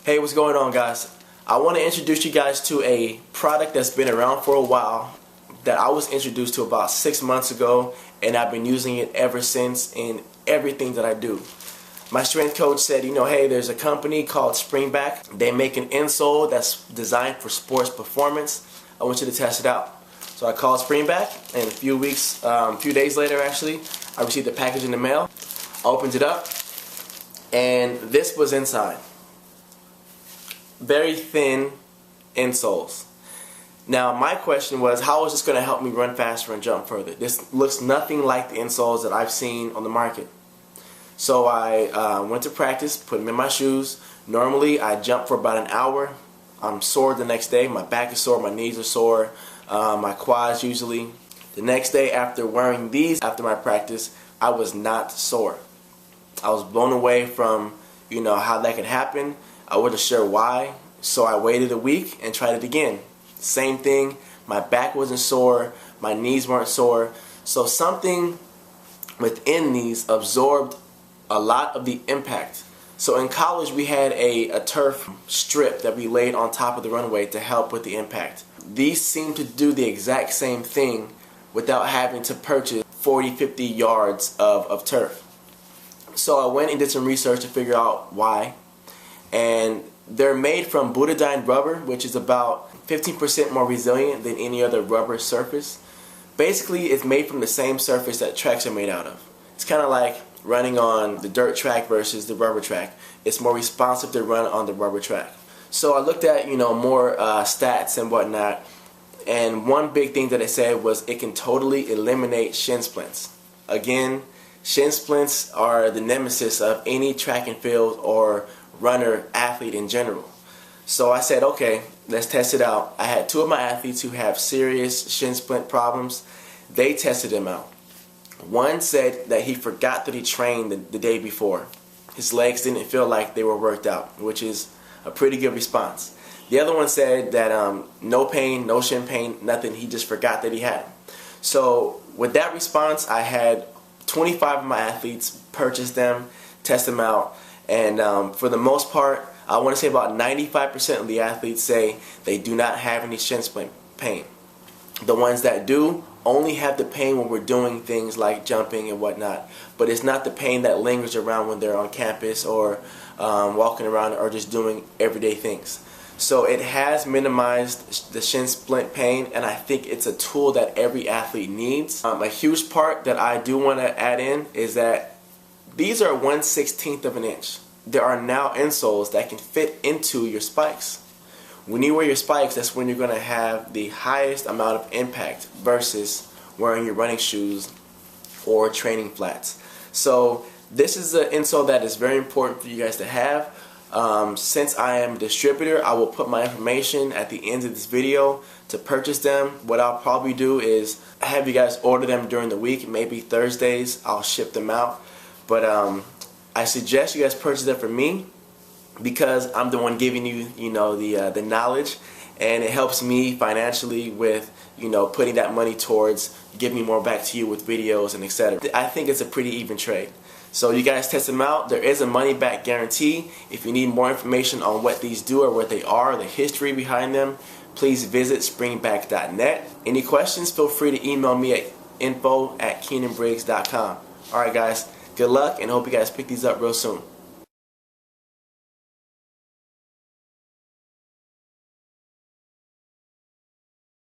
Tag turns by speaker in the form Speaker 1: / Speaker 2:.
Speaker 1: Hey, what's going on, guys? I want to introduce you guys to a product that's been around for a while that I was introduced to about 6 months ago, and I've been using it ever since in everything that I do. My strength coach said, hey, there's a company called Springback. They make an insole that's designed for sports performance. I want you to test it out. So I called Springback, and a few days later actually, I received the package in the mail. I opened it up, and this was inside. Very thin insoles. Now my question was, how is this going to help me run faster and jump further? This looks nothing like the insoles that I've seen on the market. So I went to practice, put them in my shoes. Normally I jump for about an hour. I'm sore the next day. My back is sore, my knees are sore, my quads usually. The next day after wearing these after my practice, I was not sore. I was blown away from how that could happen. I wasn't sure why, so I waited a week and tried it again. Same thing, my back wasn't sore, my knees weren't sore, so something within these absorbed a lot of the impact. So in college we had a turf strip that we laid on top of the runway to help with the impact. These seem to do the exact same thing without having to purchase 40-50 yards of turf. So I went and did some research to figure out why. And they're made from butadiene rubber, which is about 15% more resilient than any other rubber surface. Basically, it's made from the same surface that tracks are made out of. It's kind of like running on the dirt track versus the rubber track. It's more responsive to run on the rubber track. So I looked at more stats and whatnot, and one big thing that it said was it can totally eliminate shin splints. Again, shin splints are the nemesis of any track and field or runner, athlete in general. So I said, okay, let's test it out. I had 2 of my athletes who have serious shin splint problems. They tested them out. One said that he forgot that he trained the day before. His legs didn't feel like they were worked out, which is a pretty good response. The other one said that no pain, no shin pain, nothing. He just forgot that he had them. So with that response, I had 25 of my athletes purchase them, test them out. And for the most part, I want to say about 95% of the athletes say they do not have any shin splint pain. The ones that do only have the pain when we're doing things like jumping and whatnot, but it's not the pain that lingers around when they're on campus or walking around or just doing everyday things. So it has minimized the shin splint pain, and I think it's a tool that every athlete needs. A huge part that I do want to add in is that these are 1/16 of an inch. There are now insoles that can fit into your spikes. When you wear your spikes, that's when you're going to have the highest amount of impact versus wearing your running shoes or training flats. So this is an insole that is very important for you guys to have. Since I am a distributor, I will put my information at the end of this video to purchase them. What I'll probably do is have you guys order them during the week, maybe Thursdays. I'll ship them out. But I suggest you guys purchase them from me because I'm the one giving you, the knowledge, and it helps me financially with, putting that money towards giving more back to you with videos and etc. I think it's a pretty even trade. So you guys test them out. There is a money back guarantee. If you need more information on what these do or what they are, the history behind them, please visit springback.net. Any questions, feel free to email me at info@keenanbriggs.com. Alright guys, good luck, and hope you guys pick these up real soon.